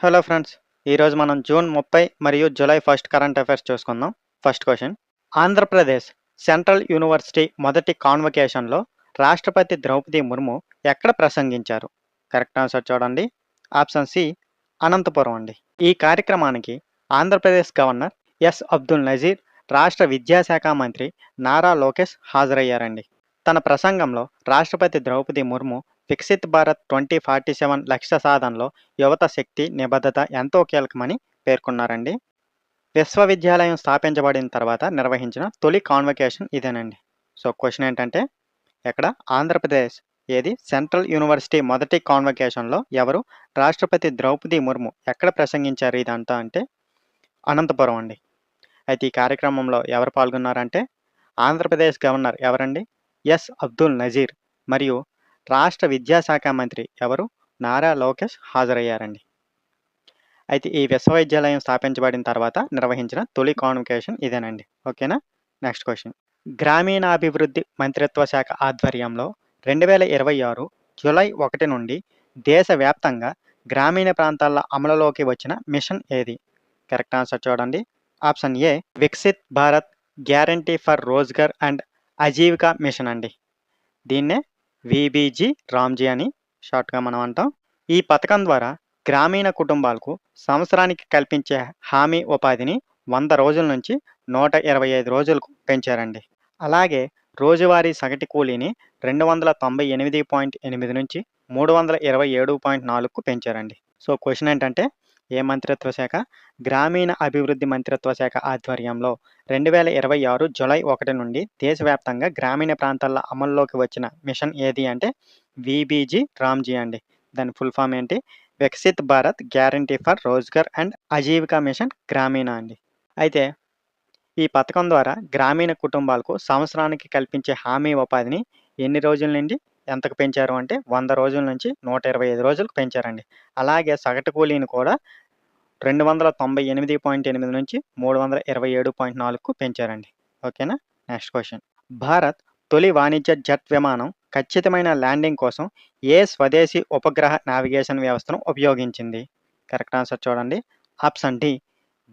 Hello friends. ఈరోజు మనం June 30 మరియు జూలై 1 కరెంట్ అఫైర్స్ చూసుకుందాం. First question. Andhra Pradesh central university మొదటి కాన్వకేషన్లో రాష్ట్రపతి ద్రౌపది ముర్ము ఎక్కడ ప్రసంగించారు? కరెక్ట్ ఆన్సర్ చూడండి. ఆప్షన్ సి అనంతపురం అండి. ఈ కార్యక్రమానికి ఆంధ్రప్రదేశ్ గవర్నర్ ఎస్ అబ్దుల్ నజీర్, రాష్ట్ర విద్యాశాఖ మంత్రి నారా లోకేష్ హాజరయ్యారండి. తన ప్రసంగంలో రాష్ట్రపతి ద్రౌపది ముర్ము వికసిత్ భారత్ 2047 లక్ష్య సాధనలో యువత శక్తి, నిబద్ధత ఎంతో కీలకమని పేర్కొన్నారండి. విశ్వవిద్యాలయం స్థాపించబడిన తర్వాత నిర్వహించిన తొలి కాన్వకేషన్ ఇదేనండి. సో క్వశ్చన్ ఏంటంటే ఎక్కడ ఆంధ్రప్రదేశ్ ఏది సెంట్రల్ యూనివర్సిటీ మొదటి కాన్వకేషన్లో ఎవరు రాష్ట్రపతి ద్రౌపది ముర్ము ఎక్కడ ప్రసంగించారు ఇదంతా అంటే అనంతపురం అండి. అయితే ఈ కార్యక్రమంలో ఎవరు పాల్గొన్నారంటే ఆంధ్రప్రదేశ్ గవర్నర్ ఎవరండి? ఎస్ అబ్దుల్ నజీర్ మరియు రాష్ట్ర విద్యాశాఖ మంత్రి ఎవరు? నారా లోకేష్ హాజరయ్యారండి. అయితే ఈ విశ్వవిద్యాలయం స్థాపించబడిన తర్వాత నిర్వహించిన తొలి కాన్వకేషన్ ఇదేనండి. ఓకేనా? Next question. గ్రామీణాభివృద్ధి మంత్రిత్వ శాఖ ఆధ్వర్యంలో 2026 జూలై 1 నుండి దేశవ్యాప్తంగా గ్రామీణ ప్రాంతాల్లో అమలులోకి వచ్చిన మిషన్ ఏది? కరెక్ట్ ఆన్సర్ చూడండి. Option A Viksit Bharat guarantee for Rozgar and Ajeevika mission అండి. దీన్నే విబిజీ రామ్జీ అని షార్ట్గా మనం అంటాం. ఈ పథకం ద్వారా గ్రామీణ కుటుంబాలకు సంవత్సరానికి కల్పించే హామీ ఉపాధిని 100 రోజుల నుంచి 125 రోజులకు పెంచారండి. అలాగే రోజువారీ సగటు కూలీని 298.8 నుంచి 327.4కు పెంచారండి. సో క్వశ్చన్ ఏంటంటే ఏ మంత్రిత్వ శాఖ? గ్రామీణ అభివృద్ధి మంత్రిత్వ శాఖ ఆధ్వర్యంలో 2026 జూలై 1 నుండి దేశవ్యాప్తంగా గ్రామీణ ప్రాంతాల్లో అమల్లోకి వచ్చిన మిషన్ ఏది అంటే విబిజీ రామ్జీ అండి. దాని ఫుల్ ఫామ్ ఏంటి? Viksit Bharat guarantee for Rozgar and Ajeevika mission Gramin అండి. అయితే ఈ పథకం ద్వారా గ్రామీణ కుటుంబాలకు సంవత్సరానికి కల్పించే హామీ ఉపాధిని ఎన్ని రోజుల నుండి ఎంతకు పెంచారు అంటే 100 రోజుల నుంచి 125 రోజులకు పెంచారండి. అలాగే సగటు కూలీని కూడా 298.8 నుంచి 327.4కు పెంచారండి. ఓకేనా? Next question. భారత్ తొలి వాణిజ్య జెట్ విమానం ఖచ్చితమైన ల్యాండింగ్ కోసం ఏ స్వదేశీ ఉపగ్రహ నావిగేషన్ వ్యవస్థను ఉపయోగించింది? కరెక్ట్ ఆన్సర్ చూడండి. ఆప్షన్ డి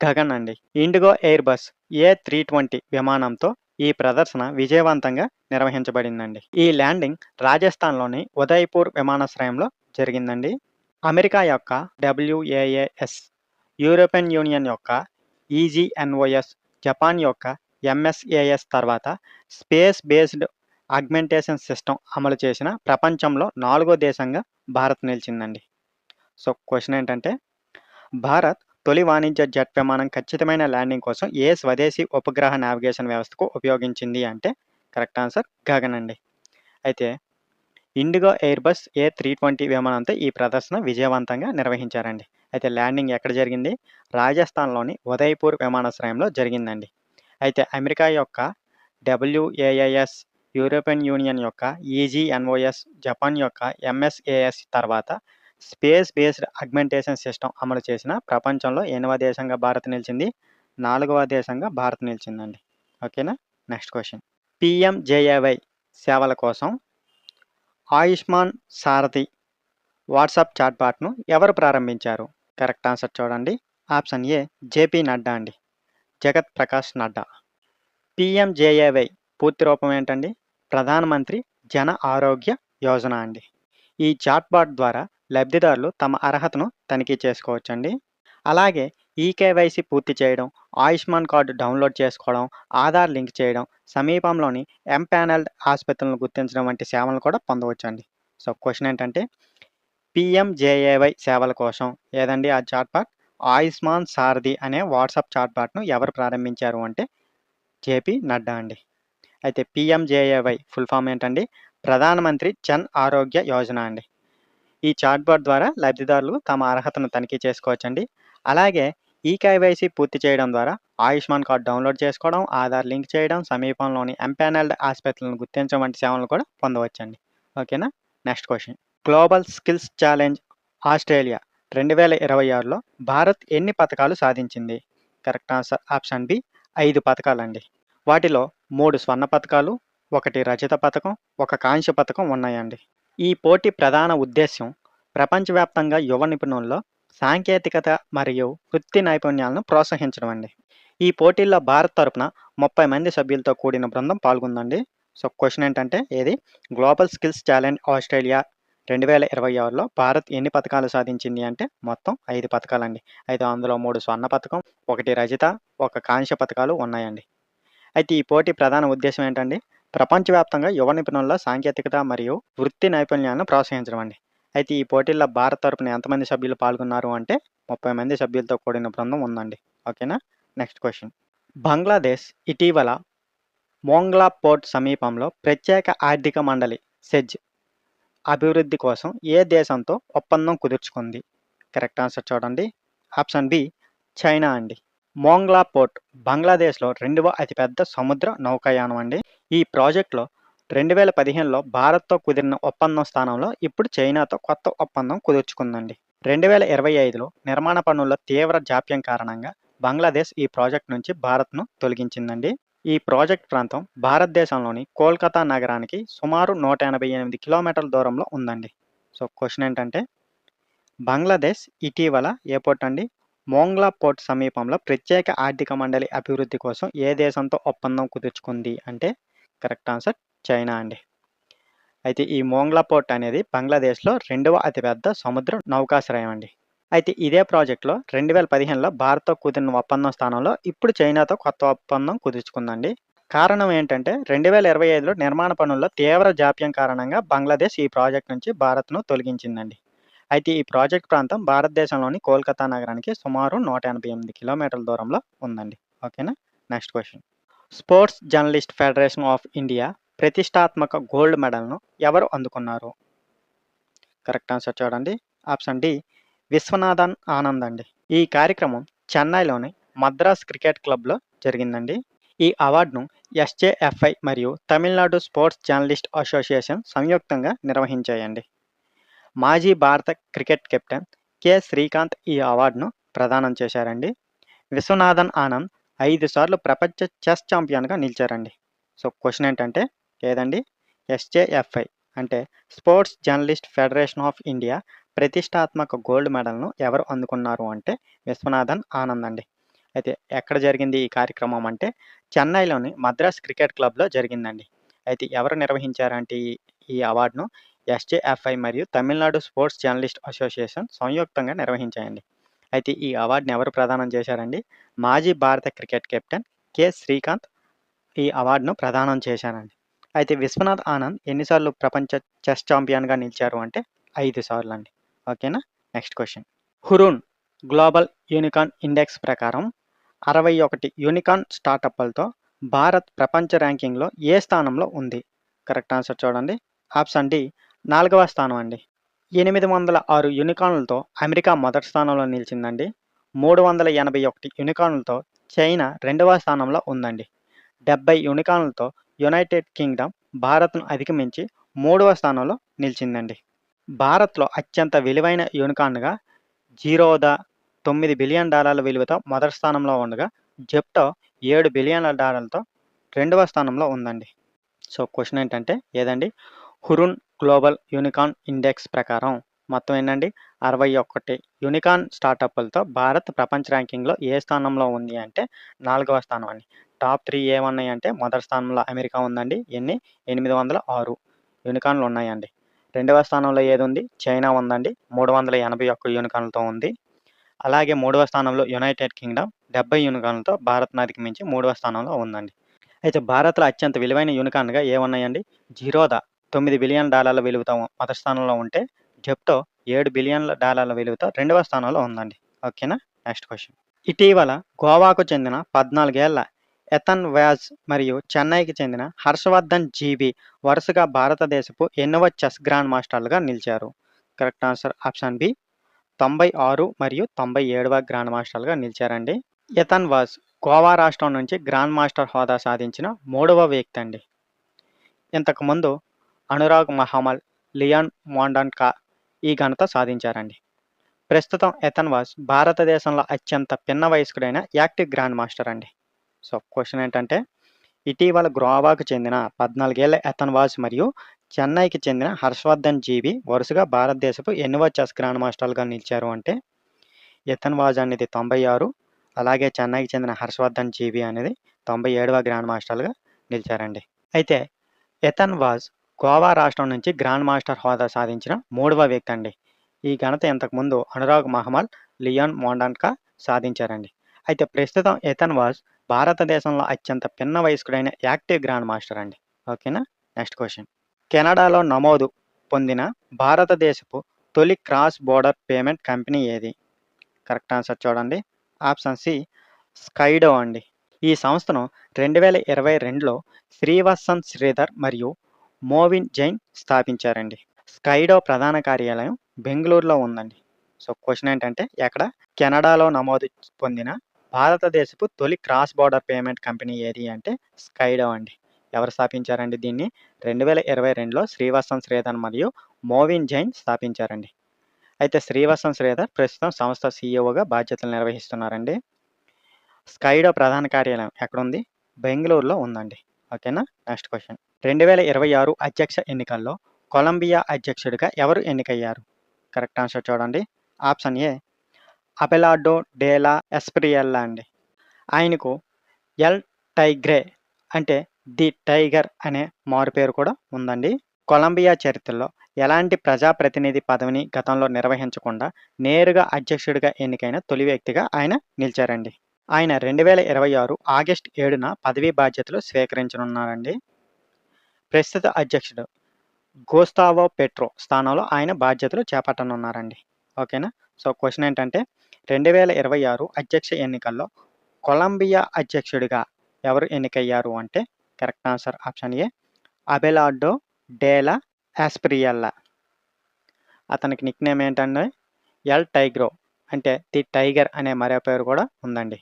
గగన్ అండి. ఇండిగో ఎయిర్ బస్ A320 విమానంతో ఈ ప్రదర్శన విజయవంతంగా నిర్వహించబడిందండి. ఈ ల్యాండింగ్ రాజస్థాన్లోని ఉదయ్పూర్ విమానాశ్రయంలో జరిగిందండి. అమెరికా యొక్క WAAS, యూరోపియన్ యూనియన్ యొక్క EGNOS, జపాన్ యొక్క MSAS తర్వాత స్పేస్ బేస్డ్ ఆగ్మెంటేషన్ సిస్టమ్ అమలు చేసిన ప్రపంచంలో 4వ దేశంగా భారత్ నిలిచిందండి. సో క్వశ్చన్ ఏంటంటే భారత్ తొలి వాణిజ్య జెట్ విమానం ఖచ్చితమైన ల్యాండింగ్ కోసం ఏ స్వదేశీ ఉపగ్రహ నావిగేషన్ వ్యవస్థకు ఉపయోగించింది అంటే కరెక్ట్ ఆన్సర్ గగన్ అండి. అయితే ఇండిగో ఎయిర్ బస్ A320 విమానంతో ఈ ప్రదర్శన విజయవంతంగా నిర్వహించారండి. అయితే ల్యాండింగ్ ఎక్కడ జరిగింది? రాజస్థాన్లోని ఉదయ్పూర్ విమానాశ్రయంలో జరిగిందండి. అయితే అమెరికా యొక్క WAAS, యూరోపియన్ యూనియన్ యొక్క EGNOS, జపాన్ యొక్క MSAS తర్వాత స్పేస్ బేస్డ్ ఆగ్మెంటేషన్ సిస్టమ్ అమలు చేసిన ప్రపంచంలో 8వ దేశంగా భారత్ నిలిచింది. 4వ దేశంగా భారత్ నిలిచిందండి. ఓకేనా? Next question. PMJAY సేవల కోసం ఆయుష్మాన్ సారథి వాట్సాప్ చాట్బాట్ను ఎవరు ప్రారంభించారు? కరెక్ట్ ఆన్సర్ చూడండి. ఆప్షన్ ఏ జేపీ నడ్డా అండి. జగత్ ప్రకాష్ నడ్డా. PMJAY పూర్తి రూపం ఏంటండి? ప్రధానమంత్రి జన ఆరోగ్య యోజన అండి. ఈ చాట్బాట్ ద్వారా లబ్ధిదారులు తమ అర్హతను తనిఖీ చేసుకోవచ్చండి. అలాగే ఈకేవైసీ పూర్తి చేయడం, ఆయుష్మాన్ కార్డు డౌన్లోడ్ చేసుకోవడం, ఆధార్ లింక్ చేయడం, సమీపంలోని ఎంపానల్డ్ ఆసుపత్రులను గుర్తించడం వంటి సేవలను కూడా పొందవచ్చండి. సో క్వశ్చన్ ఏంటంటే PMJAY సేవల కోసం ఏదండి ఆ చాట్బాట్? ఆయుష్మాన్ సారథి అనే వాట్సాప్ చాట్బాట్ను ఎవరు ప్రారంభించారు అంటే జేపీ నడ్డా అండి. అయితే PMJAY ఫుల్ ఫామ్ ఏంటండి? ప్రధానమంత్రి జన్ ఆరోగ్య యోజన అండి. ఈ చాట్బాట్ ద్వారా లబ్ధిదారులు తమ అర్హతను తనిఖీ చేసుకోవచ్చండి. అలాగే ఈకేవైసీ పూర్తి చేయడం ద్వారా ఆయుష్మాన్ కార్డు డౌన్లోడ్ చేసుకోవడం, ఆధార్ లింక్ చేయడం, సమీపంలోని ఎంపానల్డ్ ఆసుపత్రులను గుర్తించడం వంటి సేవలను కూడా పొందవచ్చండి. ఓకేనా? Next question. Global skills challenge Australia 2026లో భారత్ ఎన్ని పథకాలు సాధించింది? కరెక్ట్ ఆన్సర్ ఆప్షన్ బి 5 పథకాలండి. వాటిలో 3 స్వర్ణ పథకాలు, 1 రజత పథకం, 1 కాంస్య పథకం ఉన్నాయండి. ఈ పోటీ ప్రధాన ఉద్దేశ్యం ప్రపంచవ్యాప్తంగా యువ నిపుణుల్లో సాంకేతికత మరియు వృత్తి నైపుణ్యాలను ప్రోత్సహించడం అండి. ఈ పోటీల్లో భారత్ తరపున 30 మంది సభ్యులతో కూడిన బృందం పాల్గొందండి. సో, క్వెషన్ ఏంటంటే ఏది గ్లోబల్ స్కిల్స్ ఛాలెంజ్ ఆస్ట్రేలియా 2026లో భారత్ ఎన్ని పతకాలు సాధించింది అంటే మొత్తం 5 పతకాలండి. అయితే అందులో 3 స్వర్ణ పతకం, 1 రజిత, 1 కాంస్య పతకాలు ఉన్నాయండి. అయితే ఈ పోటీ ప్రధాన ఉద్దేశ్యం ఏంటండి? ప్రపంచవ్యాప్తంగా యువ నిపుణుల్లో సాంకేతికత మరియు వృత్తి నైపుణ్యాలను ప్రోత్సహించడం అండి. అయితే ఈ పోటీల్లో భారత్ తరపున ఎంతమంది సభ్యులు పాల్గొన్నారు అంటే 30 మంది సభ్యులతో కూడిన బృందం ఉందండి. ఓకేనా? Next question. బంగ్లాదేశ్ ఇటీవల మోంగ్లా పోర్ట్ సమీపంలో ప్రత్యేక ఆర్థిక మండలి సెజ్ అభివృద్ధి కోసం ఏ దేశంతో ఒప్పందం కుదుర్చుకుంది? కరెక్ట్ ఆన్సర్ చూడండి. ఆప్షన్ బి చైనా అండి. మోంగ్లా పోర్ట్ బంగ్లాదేశ్లో 2వ అతిపెద్ద సముద్ర నౌకాయానం అండి. ఈ ప్రాజెక్టులో 2015లో భారత్తో కుదిరిన ఒప్పందం స్థానంలో ఇప్పుడు చైనాతో కొత్త ఒప్పందం కుదుర్చుకుందండి. 2025లో నిర్మాణ పనుల్లో తీవ్ర జాప్యం కారణంగా బంగ్లాదేశ్ ఈ ప్రాజెక్ట్ నుంచి భారత్ను తొలగించిందండి. ఈ ప్రాజెక్ట్ ప్రాంతం భారతదేశంలోని కోల్కతా నగరానికి సుమారు 188 కిలోమీటర్ల దూరంలో ఉందండి. సో, క్వెషన్ ఏంటంటే బంగ్లాదేశ్ ఇటీవల ఏ పోర్ట్ అండి? మోంగ్లా పోర్ట్ సమీపంలో ప్రత్యేక ఆర్థిక మండలి అభివృద్ధి కోసం ఏ దేశంతో ఒప్పందం కుదుర్చుకుంది అంటే కరెక్ట్ ఆన్సర్ చైనా అండి. అయితే ఈ మోంగ్లా పోర్ట్ అనేది బంగ్లాదేశ్లో 2వ అతిపెద్ద సముద్ర నౌకాశ్రయం అండి. అయితే ఇదే ప్రాజెక్టులో 2015లో భారత్తో కుదిరిన ఒప్పందం స్థానంలో ఇప్పుడు చైనాతో కొత్త ఒప్పందం కుదుర్చుకుందండి. కారణం ఏంటంటే 2025లో నిర్మాణ పనుల్లో తీవ్ర జాప్యం కారణంగా బంగ్లాదేశ్ ఈ ప్రాజెక్ట్ నుంచి భారత్ను తొలగించిందండి. అయితే ఈ ప్రాజెక్ట్ ప్రాంతం భారతదేశంలోని కోల్కతా నగరానికి సుమారు 188 కిలోమీటర్ల దూరంలో ఉందండి. ఓకేనా? Next question. Sports journalist federation of India ప్రతిష్టాత్మక గోల్డ్ మెడల్ను ఎవరు అందుకున్నారు? కరెక్ట్ ఆన్సర్ చూడండి. ఆప్షన్ డి విశ్వనాథన్ ఆనంద్ అండి. ఈ కార్యక్రమం చెన్నైలోని మద్రాస్ క్రికెట్ క్లబ్లో జరిగిందండి. ఈ అవార్డును ఎస్జేఎఫ్ఐ మరియు తమిళనాడు స్పోర్ట్స్ జర్నలిస్ట్ అసోసియేషన్ సంయుక్తంగా నిర్వహించాయండి. మాజీ భారత క్రికెట్ కెప్టెన్ కె శ్రీకాంత్ ఈ అవార్డును ప్రదానం చేశారండి. విశ్వనాథన్ ఆనంద్ 5 సార్లు ప్రపంచ చెస్ ఛాంపియన్గా నిలిచారండి. సో, క్వెషన్ ఏంటంటే ఏదండి? ఎస్జేఎఫ్ఐ అంటే sports journalist federation of India ప్రతిష్టాత్మక గోల్డ్ మెడల్ను ఎవరు అందుకున్నారు అంటే విశ్వనాథన్ ఆనంద్ అండి. అయితే ఎక్కడ జరిగింది ఈ కార్యక్రమం అంటే చెన్నైలోని మద్రాస్ క్రికెట్ క్లబ్లో జరిగిందండి. అయితే ఎవరు నిర్వహించారంటే ఈ అవార్డును ఎస్జేఎఫ్ఐ మరియు తమిళనాడు స్పోర్ట్స్ జర్నలిస్ట్ అసోసియేషన్ సంయుక్తంగా నిర్వహించాయండి. అయితే ఈ అవార్డుని ఎవరు ప్రదానం చేశారండి? మాజీ భారత క్రికెట్ కెప్టెన్ కె శ్రీకాంత్ ఈ అవార్డును ప్రదానం చేశారండి. అయితే విశ్వనాథ్ ఆనంద్ ఎన్నిసార్లు ప్రపంచ చెస్ ఛాంపియన్గా నిలిచారు అంటే 5 సార్లు అండి. ఓకేనా? Next question. Hurun global unicorn index ప్రకారం 61 యూనికార్న్ స్టార్టప్లతో భారత్ ప్రపంచ ర్యాంకింగ్లో ఏ స్థానంలో ఉంది? కరెక్ట్ ఆన్సర్ చూడండి. ఆప్షన్ డి 4వ స్థానం అండి. 806 యూనికార్న్లతో అమెరికా మొదటి స్థానంలో నిలిచిందండి. 381 యూనికార్న్లతో చైనా 2వ స్థానంలో ఉందండి. 70 యూనికార్న్లతో యునైటెడ్ కింగ్డమ్ భారత్ను అధిగమించి 3వ స్థానంలో నిలిచిందండి. భారత్లో అత్యంత విలువైన యూనికార్న్గా జీరోదా $9 బిలియన్ విలువతో మొదటి స్థానంలో ఉండగా జెప్టో $7 బిలియన్ల 2వ స్థానంలో ఉందండి. సో, క్వెషన్ ఏంటంటే ఏదండి? హురూన్ గ్లోబల్ యూనికార్న్ ఇండెక్స్ ప్రకారం మొత్తం ఏంటండి 61 యూనికార్న్ స్టార్టప్లతో భారత్ ప్రపంచ ర్యాంకింగ్లో ఏ స్థానంలో ఉంది అంటే 4వ స్థానం అండి. టాప్ 3 ఏమున్నాయి అంటే మొదటి స్థానంలో అమెరికా ఉందండి. 806 యూనికార్న్లు ఉన్నాయండి. 2వ స్థానంలో ఏది ఉంది? చైనా ఉందండి. 381 యూనికార్న్లతో ఉంది. అలాగే 3వ స్థానంలో యునైటెడ్ కింగ్డమ్ 70 యూనికార్న్లతో భారత్ను అధిగమించి 3వ స్థానంలో ఉందండి. అయితే భారత్లో అత్యంత విలువైన యూనికార్న్గా ఏమున్నాయండి? జీరోదా $9 బిలియన్ విలువతో మొదటి స్థానంలో ఉంటే జెప్టో $7 బిలియన్ల విలువతో 2వ స్థానంలో ఉందండి. ఓకేనా? Next question. ఇటీవల గోవాకు చెందిన 14 ఏళ్ల ఎథన్ వ్యాజ్ మరియు చెన్నైకి చెందిన హర్షవర్ధన్ జీబీ వరుసగా భారతదేశపు ఎన్నవ చెస్ గ్రాండ్ మాస్టర్లుగా నిలిచారు? కరెక్ట్ ఆన్సర్ ఆప్షన్ బి 96 మరియు 97వ గ్రాండ్ మాస్టర్లుగా నిలిచారండి. ఎథన్ వాజ్ గోవా రాష్ట్రం నుంచి గ్రాండ్ మాస్టర్ హోదా సాధించిన 3వ వ్యక్తి అండి. ఇంతకుముందు అనురాగ్ మహమల్, లియాన్ మోండాన్కా ఈ ఘనత సాధించారండి. ప్రస్తుతం ఎథన్ వాజ్ భారతదేశంలో అత్యంత పిన్న వయస్కుడైన యాక్టివ్ గ్రాండ్ మాస్టర్ అండి. సో, క్వెషన్ ఏంటంటే ఇటీవల గోవాకు చెందిన 14 ఏళ్ల ఎథన్ వాజ్ మరియు చెన్నైకి చెందిన హర్షవర్ధన్ జీబీ వరుసగా భారతదేశపు ఎన్నవ చెస్ గ్రాండ్ మాస్టర్లుగా నిలిచారు అంటే ఎథన్ వాజ్ అనేది 96, అలాగే చెన్నైకి చెందిన హర్షవర్ధన్ జీబీ అనేది 97వ గ్రాండ్ మాస్టర్‌గా నిలిచారండి. అయితే ఎథన్ వాజ్ గోవా రాష్ట్రం నుంచి గ్రాండ్ మాస్టర్ హోదా సాధించిన 3వ వ్యక్తి అండి. ఈ ఘనత ఇంతకుముందు అనురాగ్ మహమల్, లియోన్ మోండాన్కా సాధించారండి. అయితే ప్రస్తుతం ఎథన్ వాజ్ భారతదేశంలో అత్యంత పిన్న వయస్కుడైన యాక్టివ్ గ్రాండ్ మాస్టర్ అండి. ఓకేనా? Next question. కెనడాలో నమోదు పొందిన భారతదేశపు తొలి క్రాస్ బోర్డర్ పేమెంట్ కంపెనీ ఏది? కరెక్ట్ ఆన్సర్ చూడండి. ఆప్షన్ సి స్కైడో అండి. ఈ సంస్థను 2022లో శ్రీవత్సన్ శ్రీధర్ మరియు మోవిన్ జైన్ స్థాపించారండి. స్కైడో ప్రధాన కార్యాలయం బెంగుళూరులో ఉందండి. సో క్వెషన్ ఏంటంటే ఎక్కడ? కెనడాలో నమోదు పొందిన భారతదేశపు తొలి క్రాస్ బోర్డర్ పేమెంట్ కంపెనీ ఏది అంటే స్కైడో అండి. ఎవరు స్థాపించారండి దీన్ని? 2022లో శ్రీవత్సన్ శ్రీధర్ మరియు మోవిన్ జైన్ స్థాపించారండి. అయితే శ్రీవత్సన్ శ్రీధర్ ప్రస్తుతం సంస్థ సీఈఓగా బాధ్యతలు నిర్వహిస్తున్నారండి. స్కైడో ప్రధాన కార్యాలయం ఎక్కడుంది? బెంగుళూరులో ఉందండి. ఓకేనా? Next question. 2026 అధ్యక్ష ఎన్నికల్లో కొలంబియా అధ్యక్షుడిగా ఎవరు ఎన్నికయ్యారు? కరెక్ట్ ఆన్సర్ చూడండి. Option A Abelardo de la ఎస్ప్రియల్లా అండి. ఆయనకు ఎల్ టైగ్రే అంటే ది టైగర్ అనే మారుపేరు కూడా ఉందండి. కొలంబియా చరిత్రలో ఎలాంటి ప్రజాప్రతినిధి పదవిని గతంలో నిర్వహించకుండా నేరుగా అధ్యక్షుడిగా ఎన్నికైన తొలి వ్యక్తిగా ఆయన నిలిచారండి. ఆయన 2026 ఆగస్టు 7న పదవీ బాధ్యతలు స్వీకరించనున్నారండి. ప్రస్తుత అధ్యక్షుడు గూస్తావో పెట్రో స్థానంలో ఆయన బాధ్యతలు చేపట్టనున్నారండి. ఓకేనా? సో క్వెషన్ ఏంటంటే 2026 అధ్యక్ష ఎన్నికల్లో కొలంబియా అధ్యక్షుడిగా ఎవరు ఎన్నికయ్యారు అంటే correct answer option A Abelardo de la Espriella. అతనికి నిక్‌నేమ్ ఏంటంటే ఎల్ టైగ్రో అంటే ది టైగర్ అనే మరో పేరు కూడా ఉందండి.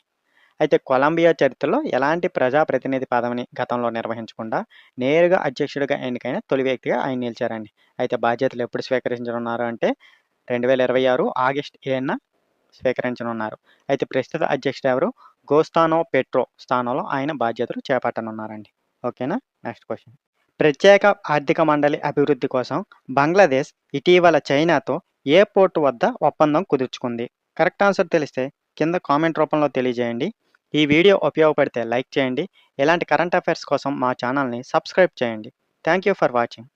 అయితే కొలంబియా చరిత్రలో ఎలాంటి ప్రజాప్రతినిధి పదవిని గతంలో నిర్వహించకుండా నేరుగా అధ్యక్షుడిగా ఎన్నికైన తొలి వ్యక్తిగా ఆయన నిలిచారండి. అయితే బాధ్యతలు ఎప్పుడు స్వీకరించనున్నారు అంటే 2026 ఆగస్టు 7న స్వీకరించనున్నారు. అయితే ప్రస్తుత అధ్యక్షుడు ఎవరు? గూస్తానో పెట్రో స్థానంలో ఆయన బాధ్యతలు చేపట్టనున్నారండి. ఓకేనా? Next question. ప్రత్యేక ఆర్థిక మండలి అభివృద్ధి కోసం బంగ్లాదేశ్ ఇటీవల చైనాతో ఏ పోర్టు వద్ద ఒప్పందం కుదుర్చుకుంది? కరెక్ట్ ఆన్సర్ తెలిస్తే కింద కామెంట్ రూపంలో తెలియజేయండి. ఈ వీడియో ఉపయోగపడితే లైక్ చేయండి. ఇలాంటి కరెంట్ అఫైర్స్ కోసం మా ఛానల్‌ని సబ్స్క్రైబ్ చేయండి. Thank you for watching.